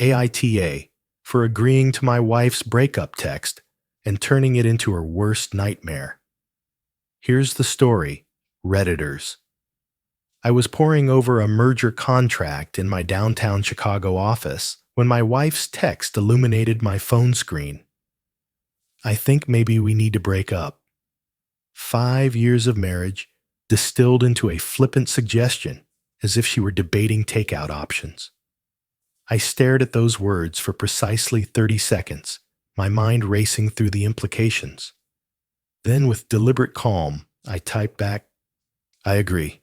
AITA, for agreeing to my wife's breakup text and turning it into her worst nightmare. Here's the story, Redditors. I was poring over a merger contract in my downtown Chicago office when my wife's text illuminated my phone screen. I think maybe we need to break up. 5 years of marriage distilled into a flippant suggestion, as if she were debating takeout options. I stared at those words for precisely 30 seconds, my mind racing through the implications. Then, with deliberate calm, I typed back, "I agree.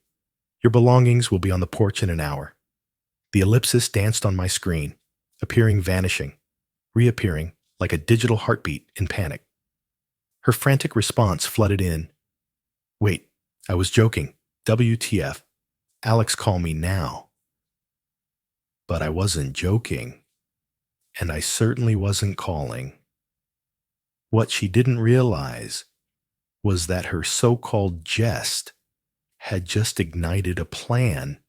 Your belongings will be on the porch in an hour." The ellipsis danced on my screen, appearing, vanishing, reappearing like a digital heartbeat in panic. Her frantic response flooded in. "Wait, I was joking. WTF. Alex, call me now." But I wasn't joking, and I certainly wasn't calling. What she didn't realize was that her so-called jest had just ignited a plan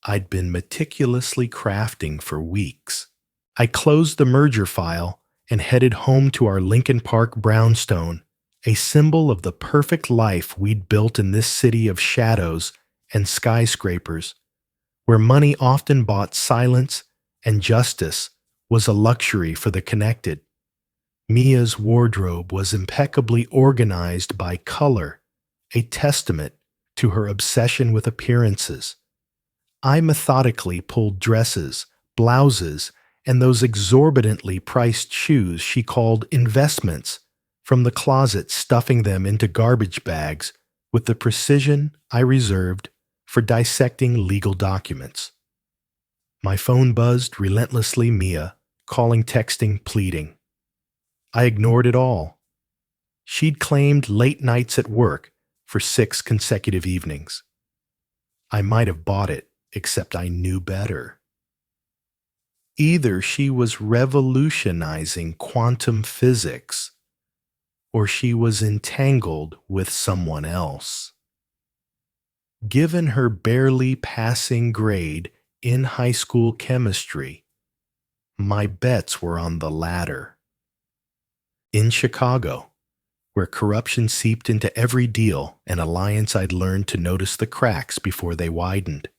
I'd been meticulously crafting for weeks. I closed the merger file and headed home to our Lincoln Park brownstone, a symbol of the perfect life we'd built in this city of shadows and skyscrapers, where money often bought silence and justice was a luxury for the connected. Mia's wardrobe was impeccably organized by color, a testament to her obsession with appearances. I methodically pulled dresses, blouses, and those exorbitantly priced shoes she called investments from the closet, stuffing them into garbage bags with the precision I reserved for dissecting legal documents. My phone buzzed relentlessly, Mia, calling, texting, pleading. I ignored it all. She'd claimed late nights at work for 6 consecutive evenings. I might have bought it, except I knew better. Either she was revolutionizing quantum physics, or she was entangled with someone else. Given her barely passing grade in high school chemistry, my bets were on the latter. In Chicago, where corruption seeped into every deal and alliance, I'd learned to notice the cracks before they widened.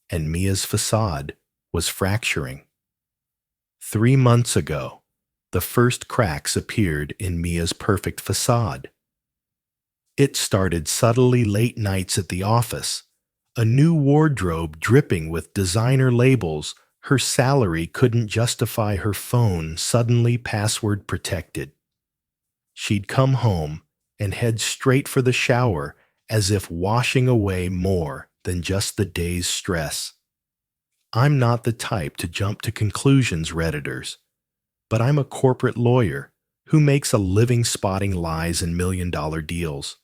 And Mia's facade was fracturing. 3 months ago, the first cracks appeared in Mia's perfect facade. It started subtly late nights at the office, a new wardrobe dripping with designer labels her salary couldn't justify, her phone suddenly password protected. She'd come home and head straight for the shower, as if washing away more than just the day's stress. I'm not the type to jump to conclusions, Redditors, but I'm a corporate lawyer who makes a living spotting lies in million-dollar deals.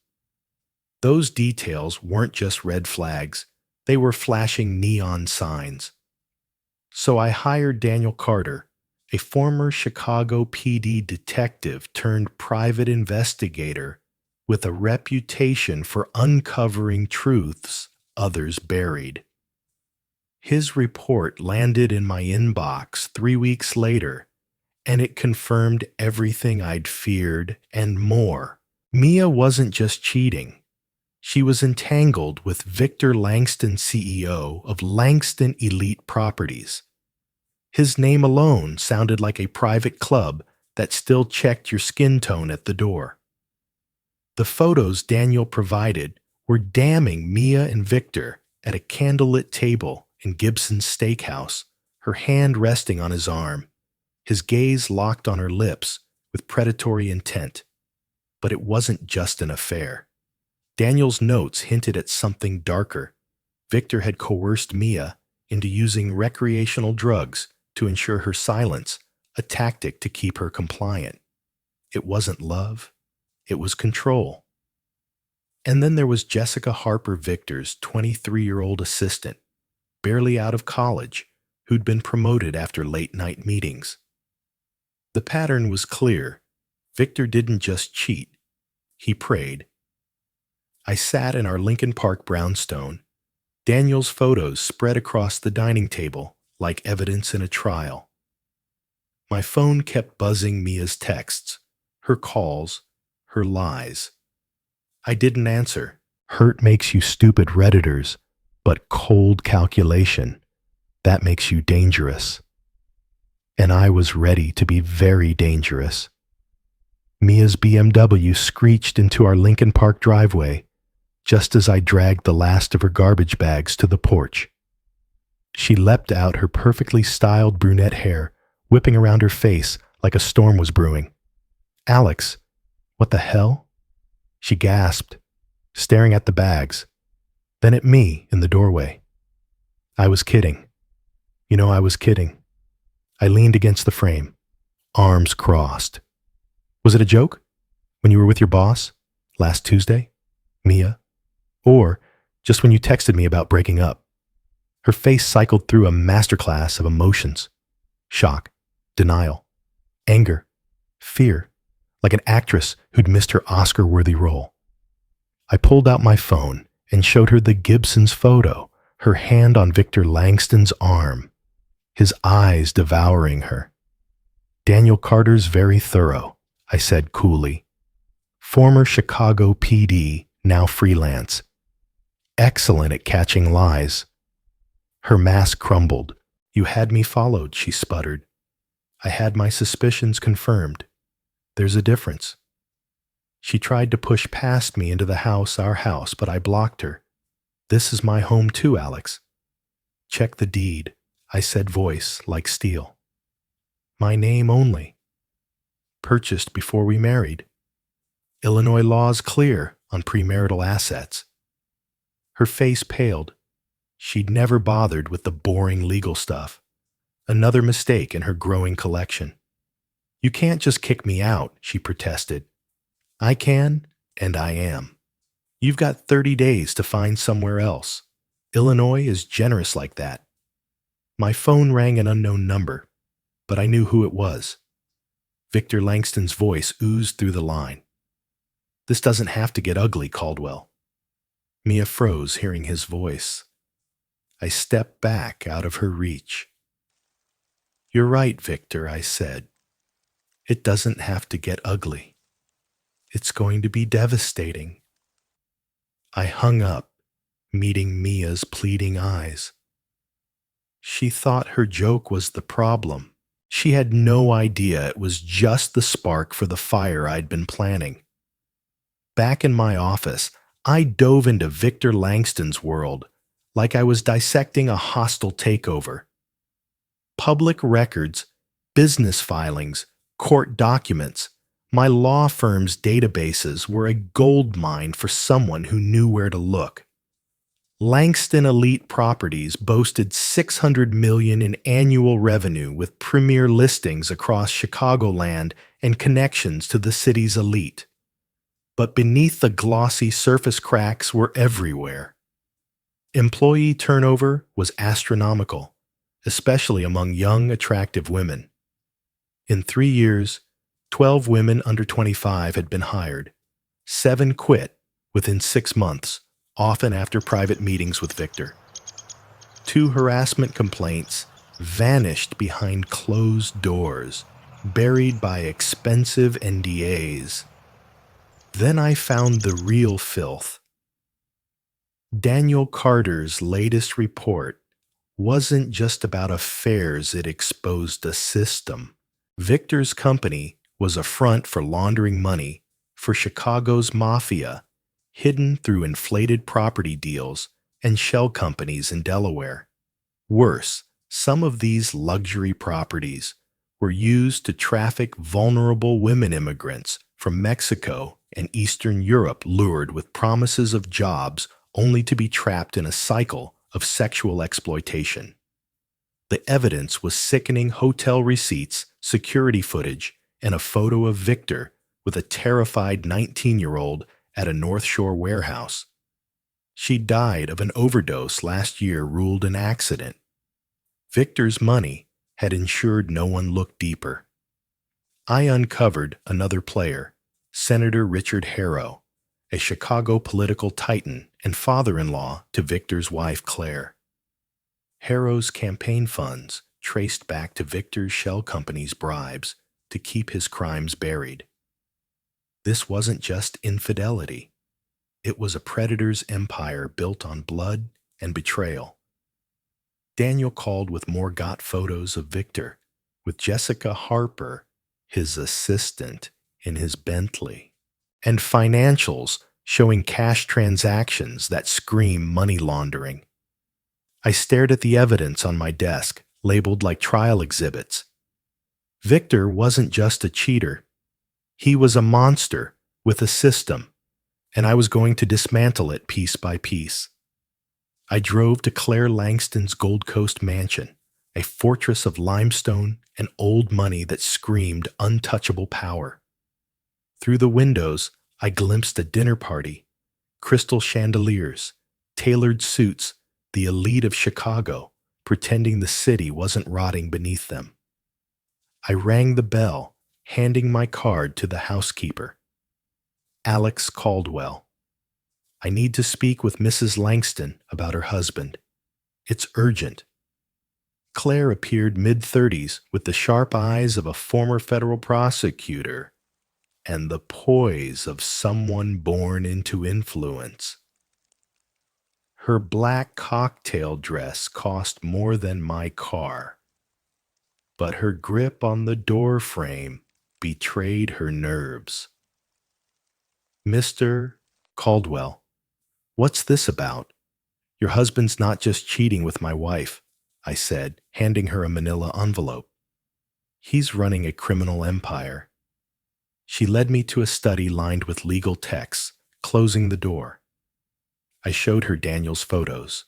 Those details weren't just red flags, they were flashing neon signs. So I hired Daniel Carter, a former Chicago PD detective turned private investigator with a reputation for uncovering truths others buried. His report landed in my inbox 3 weeks later, and it confirmed everything I'd feared and more. Mia wasn't just cheating. She was entangled with Victor Langston, CEO of Langston Elite Properties. His name alone sounded like a private club that still checked your skin tone at the door. The photos Daniel provided were damning. Mia and Victor at a candlelit table in Gibson's Steakhouse, her hand resting on his arm, his gaze locked on her lips with predatory intent. But it wasn't just an affair. Daniel's notes hinted at something darker. Victor had coerced Mia into using recreational drugs to ensure her silence, a tactic to keep her compliant. It wasn't love, it was control. And then there was Jessica Harper, Victor's 23-year-old assistant, barely out of college, who'd been promoted after late-night meetings. The pattern was clear. Victor didn't just cheat, he preyed. I sat in our Lincoln Park brownstone, Daniel's photos spread across the dining table like evidence in a trial. My phone kept buzzing Mia's texts, her calls, her lies. I didn't answer. Hurt makes you stupid Redditors, but cold calculation, that makes you dangerous. And I was ready to be very dangerous. Mia's BMW screeched into our Lincoln Park driveway just as I dragged the last of her garbage bags to the porch. She leapt out, her perfectly styled brunette hair whipping around her face like a storm was brewing. "Alex, what the hell?" she gasped, staring at the bags, then at me in the doorway. I was kidding. I was kidding. I leaned against the frame, arms crossed. "Was it a joke? When you were with your boss? Last Tuesday? Mia? Or just when you texted me about breaking up?" Her face cycled through a masterclass of emotions. Shock, denial, anger, fear, like an actress who'd missed her Oscar-worthy role. I pulled out my phone and showed her the Gibson's photo, her hand on Victor Langston's arm, his eyes devouring her. "Daniel Carter's very thorough," I said coolly. "Former Chicago PD, now freelance. Excellent at catching lies." Her mask crumbled. "You had me followed," she sputtered. "I had my suspicions confirmed. There's a difference." She tried to push past me into the house, our house, but I blocked her. "This is my home too, Alex." "Check the deed," I said, voice like steel. "My name only. Purchased before we married. Illinois law's clear on premarital assets." Her face paled. She'd never bothered with the boring legal stuff. Another mistake in her growing collection. "You can't just kick me out," she protested. "I can, and I am. You've got 30 days to find somewhere else. Illinois is generous like that." My phone rang an unknown number, but I knew who it was. Victor Langston's voice oozed through the line. "This doesn't have to get ugly, Caldwell." Mia froze, hearing his voice. I stepped back out of her reach. "You're right, Victor," I said. "It doesn't have to get ugly. It's going to be devastating." I hung up, meeting Mia's pleading eyes. She thought her joke was the problem. She had no idea it was just the spark for the fire I'd been planning. Back in my office, I dove into Victor Langston's world like I was dissecting a hostile takeover. Public records, business filings, court documents, my law firm's databases were a gold mine for someone who knew where to look. Langston Elite Properties boasted $600 million in annual revenue with premier listings across Chicagoland and connections to the city's elite. But beneath the glossy surface cracks were everywhere. Employee turnover was astronomical, especially among young, attractive women. In 3 years, 12 women under 25 had been hired. 7 quit within 6 months, often after private meetings with Victor. 2 harassment complaints vanished behind closed doors, buried by expensive NDAs. Then I found the real filth. Daniel Carter's latest report wasn't just about affairs, it exposed a system. Victor's company was a front for laundering money for Chicago's mafia, hidden through inflated property deals and shell companies in Delaware. Worse, some of these luxury properties were used to traffic vulnerable women immigrants from Mexico and Eastern Europe, lured with promises of jobs only to be trapped in a cycle of sexual exploitation. The evidence was sickening: hotel receipts, security footage, and a photo of Victor with a terrified 19-year-old at a North Shore warehouse. She died of an overdose last year, ruled an accident. Victor's money had ensured no one looked deeper. I uncovered another player, Senator Richard Harrow, a Chicago political titan and father-in-law to Victor's wife, Claire. Harrow's campaign funds traced back to Victor's shell company's bribes to keep his crimes buried. This wasn't just infidelity. It was a predator's empire built on blood and betrayal. Daniel called with more got photos of Victor, with Jessica Harper, his assistant, in his Bentley, and financials showing cash transactions that scream money laundering. I stared at the evidence on my desk, labeled like trial exhibits. Victor wasn't just a cheater. He was a monster with a system, and I was going to dismantle it piece by piece. I drove to Claire Langston's Gold Coast mansion, a fortress of limestone and old money that screamed untouchable power. Through the windows, I glimpsed a dinner party, crystal chandeliers, tailored suits, the elite of Chicago, pretending the city wasn't rotting beneath them. I rang the bell, handing my card to the housekeeper. Alex Caldwell. I need to speak with Mrs. Langston about her husband. It's urgent. Claire appeared mid-30s with the sharp eyes of a former federal prosecutor and the poise of someone born into influence. Her black cocktail dress cost more than my car, but her grip on the door frame betrayed her nerves. Mr. Caldwell, what's this about? Your husband's not just cheating with my wife, I said, handing her a manila envelope. He's running a criminal empire. She led me to a study lined with legal texts, closing the door. I showed her Daniel's photos.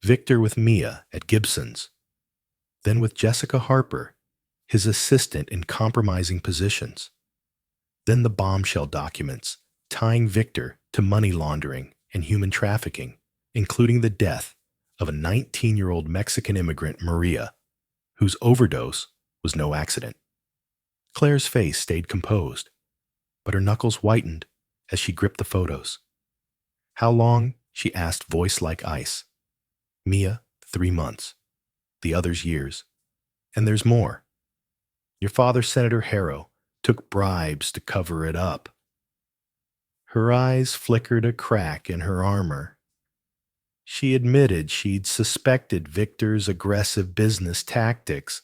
Victor with Mia at Gibson's, then with Jessica Harper, his assistant in compromising positions. Then the bombshell documents, tying Victor to money laundering and human trafficking, including the death of a 19-year-old Mexican immigrant, Maria, whose overdose was no accident. Claire's face stayed composed, but her knuckles whitened as she gripped the photos. How long? She asked, voice like ice. Mia, 3 months. The others years. And there's more. Your father, Senator Harrow, took bribes to cover it up. Her eyes flickered a crack in her armor. She admitted she'd suspected Victor's aggressive business tactics,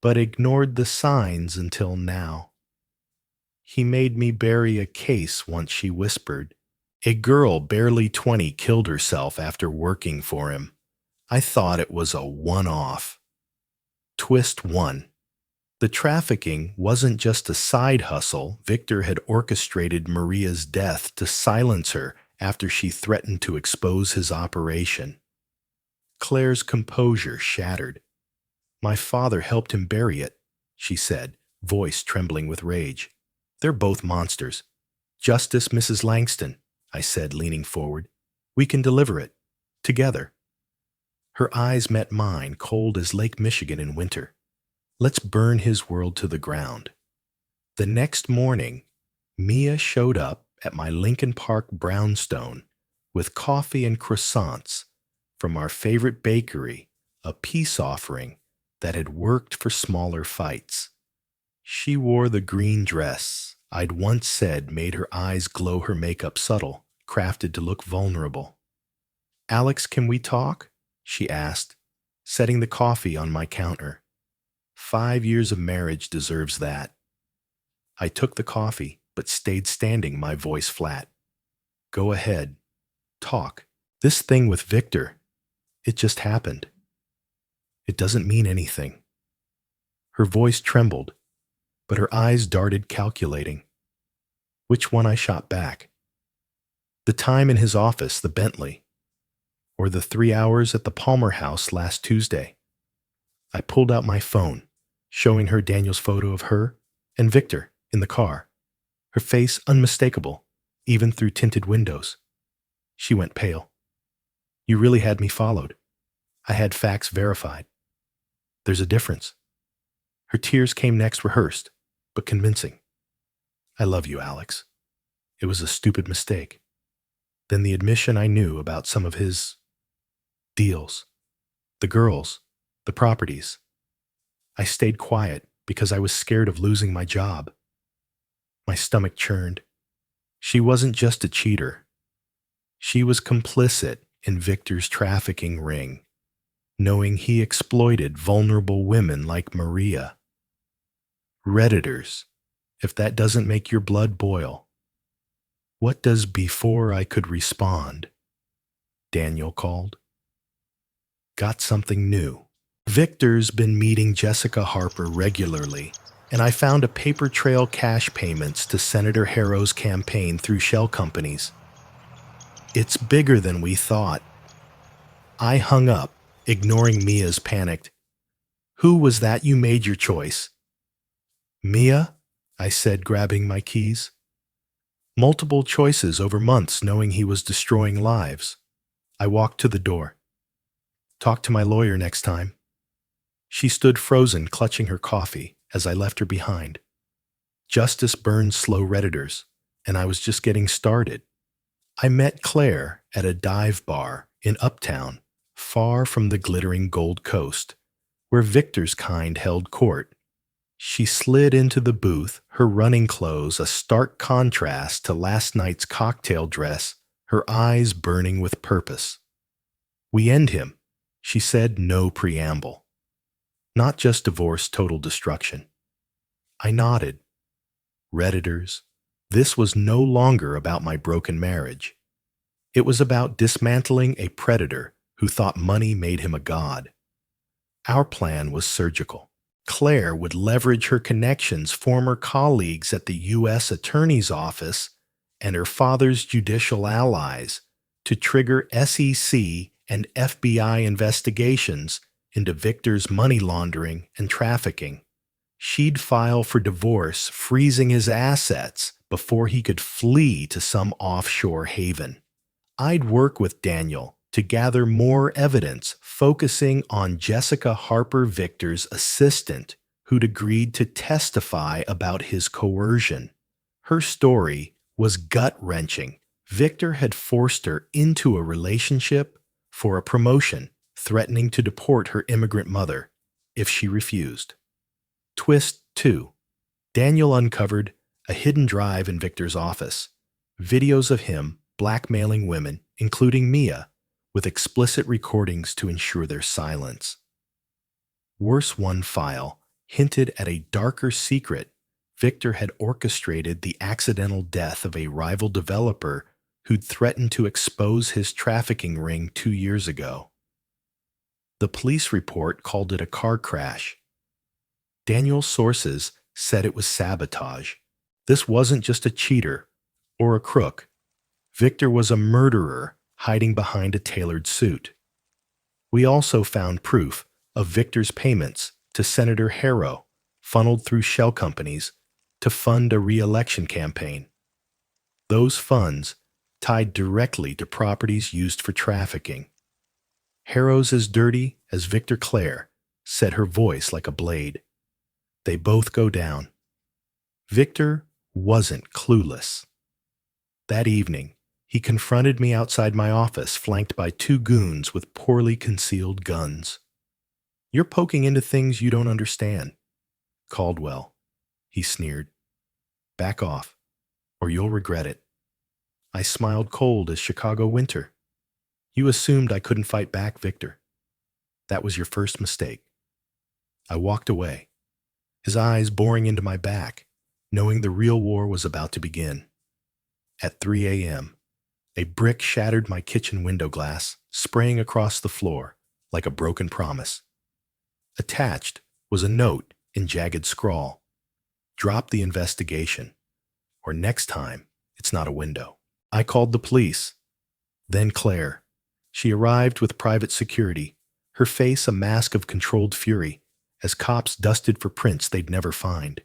but ignored the signs until now. He made me bury a case once, she whispered. A girl barely 20 killed herself after working for him. I thought it was a one-off. Twist 1. The trafficking wasn't just a side hustle. Victor had orchestrated Maria's death to silence her after she threatened to expose his operation. Claire's composure shattered. My father helped him bury it, she said, voice trembling with rage. They're both monsters. Justice, Mrs. Langston, I said, leaning forward. We can deliver it. Together. Her eyes met mine, cold as Lake Michigan in winter. Let's burn his world to the ground. The next morning, Mia showed up at my Lincoln Park brownstone with coffee and croissants from our favorite bakery, a peace offering that had worked for smaller fights. She wore the green dress I'd once said made her eyes glow, her makeup subtle, crafted to look vulnerable. Alex, can we talk? She asked, setting the coffee on my counter. 5 years of marriage deserves that. I took the coffee, but stayed standing, my voice flat. Go ahead. Talk. This thing with Victor, it just happened. It doesn't mean anything. Her voice trembled, but her eyes darted, calculating. Which one? I shot back. The time in his office, the Bentley, or the 3 hours at the Palmer House last Tuesday. I pulled out my phone, showing her Daniel's photo of her and Victor in the car, her face unmistakable, even through tinted windows. She went pale. You really had me followed. I had facts verified. There's a difference. Her tears came next, rehearsed, but convincing. I love you, Alex. It was a stupid mistake. Then the admission I knew about some of his deals. The girls, the properties. I stayed quiet because I was scared of losing my job. My stomach churned. She wasn't just a cheater. She was complicit in Victor's trafficking ring, knowing he exploited vulnerable women like Maria. Redditors, if that doesn't make your blood boil, what does before I could respond? Daniel called. Got something new. Victor's been meeting Jessica Harper regularly, and I found a paper trail cash payments to Senator Harrow's campaign through shell companies. It's bigger than we thought. I hung up, ignoring Mia's panicked. Who was that you made your choice? Mia, I said, grabbing my keys. Multiple choices over months, knowing he was destroying lives. I walked to the door. Talk to my lawyer next time. She stood frozen, clutching her coffee as I left her behind. Justice burns slow Redditors, and I was just getting started. I met Claire at a dive bar in Uptown, far from the glittering Gold Coast, where Victor's kind held court. She slid into the booth, her running clothes a stark contrast to last night's cocktail dress, her eyes burning with purpose. We end him, she said, no preamble. Not just divorce, total destruction. I nodded. Redditors, this was no longer about my broken marriage. It was about dismantling a predator who thought money made him a god. Our plan was surgical. Claire would leverage her connections, former colleagues at the U.S. Attorney's Office, and her father's judicial allies to trigger SEC and FBI investigations into Victor's money laundering and trafficking. She'd file for divorce, freezing his assets before he could flee to some offshore haven. I'd work with Daniel to gather more evidence, focusing on Jessica Harper, Victor's assistant, who'd agreed to testify about his coercion. Her story was gut-wrenching. Victor had forced her into a relationship for a promotion, threatening to deport her immigrant mother if she refused. Twist 2. Daniel uncovered a hidden drive in Victor's office. Videos of him blackmailing women, including Mia, with explicit recordings to ensure their silence. Worse, one file hinted at a darker secret. Victor had orchestrated the accidental death of a rival developer who'd threatened to expose his trafficking ring 2 years ago. The police report called it a car crash. Daniel's sources said it was sabotage. This wasn't just a cheater or a crook. Victor was a murderer hiding behind a tailored suit. We also found proof of Victor's payments to Senator Harrow, funneled through shell companies to fund a re-election campaign. Those funds tied directly to properties used for trafficking. Harrow's as dirty as Victor Clare, said, her voice like a blade. They both go down. Victor wasn't clueless. That evening, he confronted me outside my office, flanked by 2 goons with poorly concealed guns. You're poking into things you don't understand. Caldwell, he sneered. Back off, or you'll regret it. I smiled, cold as Chicago winter. You assumed I couldn't fight back, Victor. That was your first mistake. I walked away, his eyes boring into my back, knowing the real war was about to begin. At 3 a.m., a brick shattered my kitchen window glass, spraying across the floor like a broken promise. Attached was a note in jagged scrawl. Drop the investigation, or next time it's not a window. I called the police. Then Claire. She arrived with private security, her face a mask of controlled fury, as cops dusted for prints they'd never find.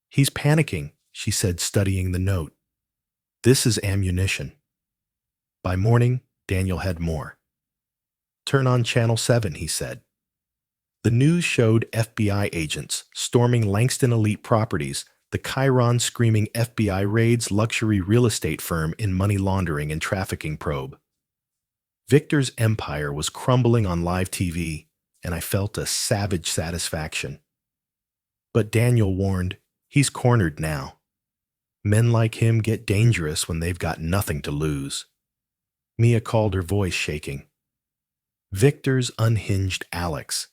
He's panicking, she said, studying the note. This is ammunition. By morning, Daniel had more. Turn on Channel 7, he said. The news showed FBI agents storming Langston Elite Properties, the Chiron screaming FBI raids luxury real estate firm in money laundering and trafficking probe. Victor's empire was crumbling on live TV, and I felt a savage satisfaction. But Daniel warned, he's cornered now. Men like him get dangerous when they've got nothing to lose. Mia called, her voice shaking. Victor's unhinged Alex.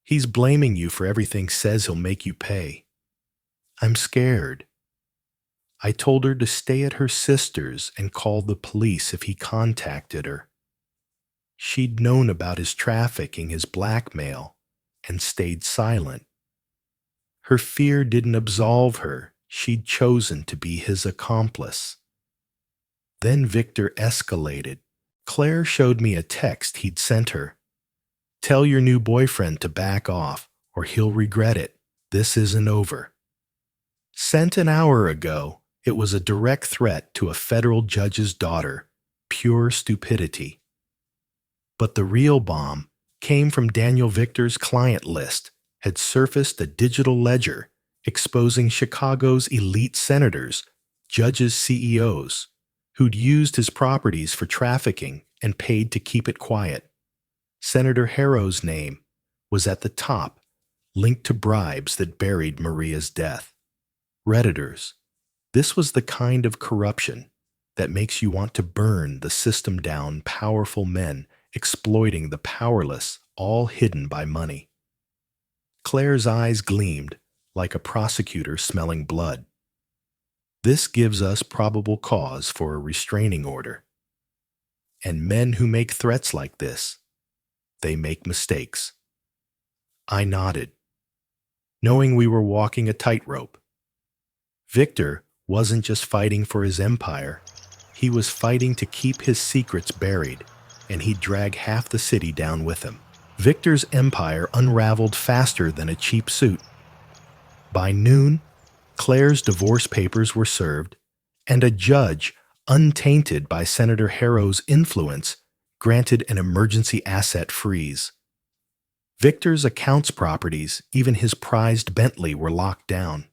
He's blaming you for everything, says he'll make you pay. I'm scared. I told her to stay at her sister's and call the police if he contacted her. She'd known about his trafficking, his blackmail, and stayed silent. Her fear didn't absolve her. She'd chosen to be his accomplice. Then Victor escalated. Claire showed me a text he'd sent her. Tell your new boyfriend to back off, or he'll regret it. This isn't over. Sent an hour ago, it was a direct threat to a federal judge's daughter. Pure stupidity. But the real bomb came from Daniel Victor's client list, had surfaced a digital ledger exposing Chicago's elite senators, judges, CEOs, who'd used his properties for trafficking and paid to keep it quiet. Senator Harrow's name was at the top, linked to bribes that buried Maria's death. Redditors, this was the kind of corruption that makes you want to burn the system down, powerful men exploiting the powerless, all hidden by money. Claire's eyes gleamed like a prosecutor smelling blood. This gives us probable cause for a restraining order. And men who make threats like this, they make mistakes. I nodded, knowing we were walking a tightrope. Victor wasn't just fighting for his empire, he was fighting to keep his secrets buried, and he'd drag half the city down with him. Victor's empire unraveled faster than a cheap suit. By noon, Claire's divorce papers were served, and a judge, untainted by Senator Harrow's influence, granted an emergency asset freeze. Victor's accounts properties, even his prized Bentley, were locked down.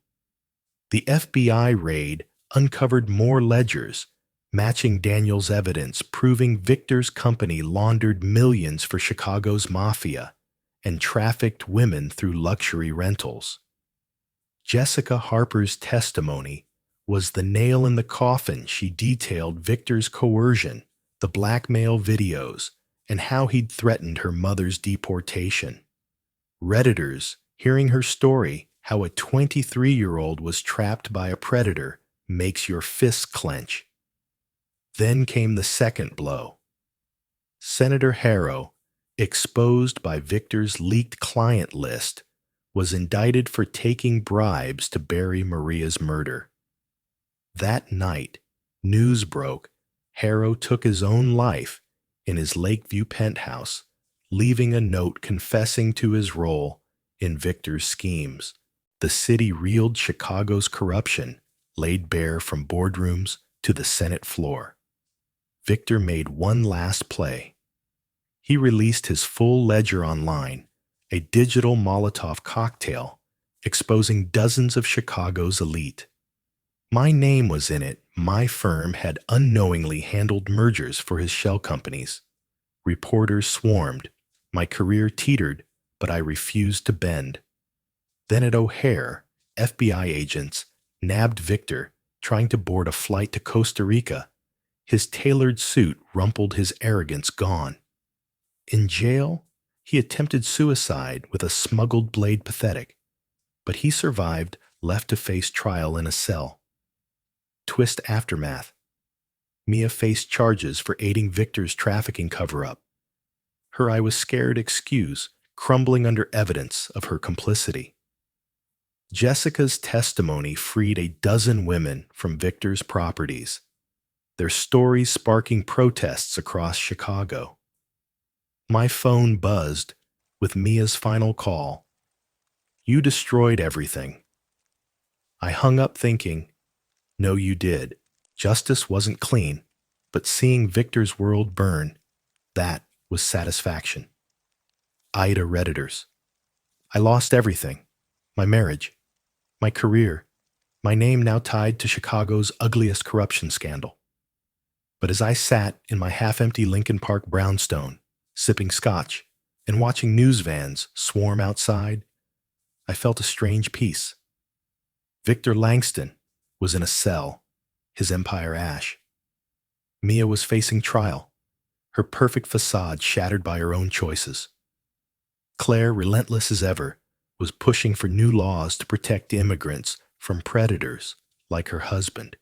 The FBI raid uncovered more ledgers, matching Daniel's evidence, proving Victor's company laundered millions for Chicago's mafia and trafficked women through luxury rentals. Jessica Harper's testimony was the nail in the coffin. She detailed Victor's coercion, the blackmail videos, and how he'd threatened her mother's deportation. Redditors, hearing her story, how a 23-year-old was trapped by a predator, makes your fists clench. Then came the second blow. Senator Harrow, exposed by Victor's leaked client list, was indicted for taking bribes to bury Maria's murder. That night, news broke Harrow took his own life in his Lakeview penthouse, leaving a note confessing to his role in Victor's schemes. The city reeled. Chicago's corruption laid bare from boardrooms to the Senate floor. Victor made one last play. He released his full ledger online, a digital Molotov cocktail, exposing dozens of Chicago's elite. My name was in it. My firm had unknowingly handled mergers for his shell companies. Reporters swarmed. My career teetered, but I refused to bend. Then at O'Hare, FBI agents nabbed Victor, trying to board a flight to Costa Rica. His tailored suit rumpled, his arrogance gone. In jail, he attempted suicide with a smuggled blade. Pathetic. But he survived, left to face trial in a cell. Twist aftermath. Mia faced charges for aiding Victor's trafficking cover-up. Her "I was scared" excuse crumbling under evidence of her complicity. Jessica's testimony freed a dozen women from Victor's properties, their stories sparking protests across Chicago. My phone buzzed with Mia's final call. "You destroyed everything." I hung up thinking, no, you did. Justice wasn't clean, but seeing Victor's world burn, that was satisfaction. Ida Redditors. I lost everything. My marriage, my career, my name now tied to Chicago's ugliest corruption scandal. But as I sat in my half-empty Lincoln Park brownstone, sipping scotch and watching news vans swarm outside, I felt a strange peace. Victor Langston was in a cell, his empire ash. Mia was facing trial, her perfect facade shattered by her own choices. Claire, relentless as ever, was pushing for new laws to protect immigrants from predators like her husband.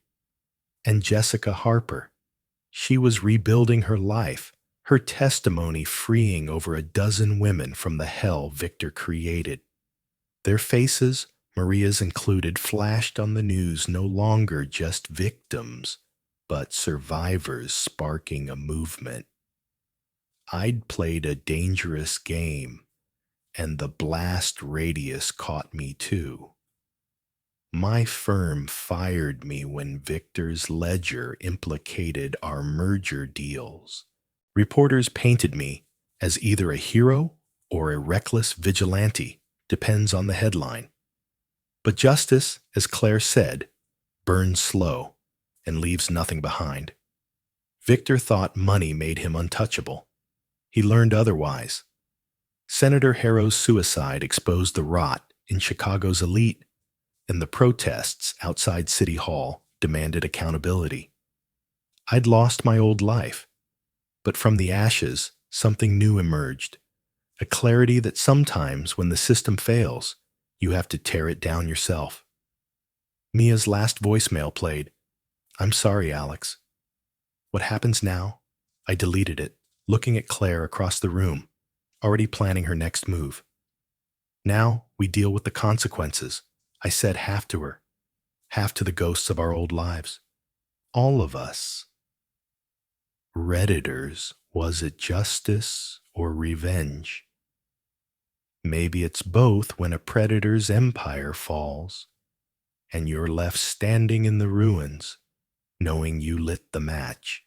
And Jessica Harper, she was rebuilding her life, her testimony freeing over a dozen women from the hell Victor created. Their faces, Maria's included, flashed on the news no longer just victims, but survivors sparking a movement. I'd played a dangerous game, and the blast radius caught me too. My firm fired me when Victor's ledger implicated our merger deals. Reporters painted me as either a hero or a reckless vigilante, depends on the headline. But justice, as Claire said, burns slow and leaves nothing behind. Victor thought money made him untouchable. He learned otherwise. Senator Harrow's suicide exposed the rot in Chicago's elite, and the protests outside City Hall demanded accountability. I'd lost my old life, but from the ashes, something new emerged, a clarity that sometimes, when the system fails, you have to tear it down yourself. Mia's last voicemail played. "I'm sorry, Alex. What happens now?" I deleted it, looking at Claire across the room, already planning her next move. "Now we deal with the consequences," I said, half to her, half to the ghosts of our old lives. All of us. Redditors, was it justice or revenge? Maybe it's both when a predator's empire falls, and you're left standing in the ruins, knowing you lit the match.